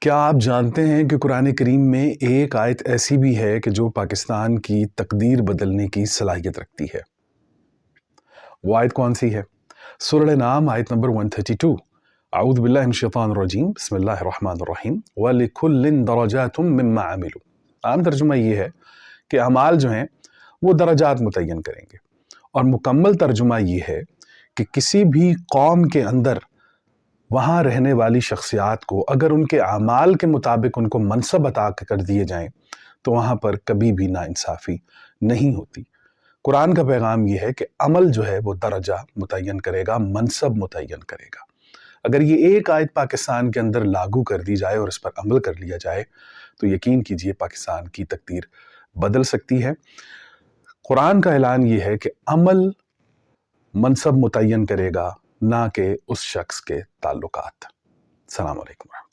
کیا آپ جانتے ہیں کہ قرآن کریم میں ایک آیت ایسی بھی ہے کہ جو پاکستان کی تقدیر بدلنے کی صلاحیت رکھتی ہے؟ وہ آیت کون سی ہے؟ سورہ نام آیت نمبر 132۔ اعوذ باللہ من الشیطان الرجیم، بسم اللہ الرحمن الرحیم، وَلِكُلٍّ دَرَجَاتٌ مِّمَّا عَمِلُوا۔ عام ترجمہ یہ ہے کہ اعمال جو ہیں وہ درجات متعین کریں گے، اور مکمل ترجمہ یہ ہے کہ کسی بھی قوم کے اندر وہاں رہنے والی شخصیات کو اگر ان کے اعمال کے مطابق ان کو منصب عطا کر دیے جائیں تو وہاں پر کبھی بھی ناانصافی نہیں ہوتی۔ قرآن کا پیغام یہ ہے کہ عمل جو ہے وہ درجہ متعین کرے گا، منصب متعین کرے گا۔ اگر یہ ایک آیت پاکستان کے اندر لاگو کر دی جائے اور اس پر عمل کر لیا جائے تو یقین کیجئے پاکستان کی تقدیر بدل سکتی ہے۔ قرآن کا اعلان یہ ہے کہ عمل منصب متعین کرے گا، نہ کہ اس شخص کے تعلقات۔ السلام علیکم۔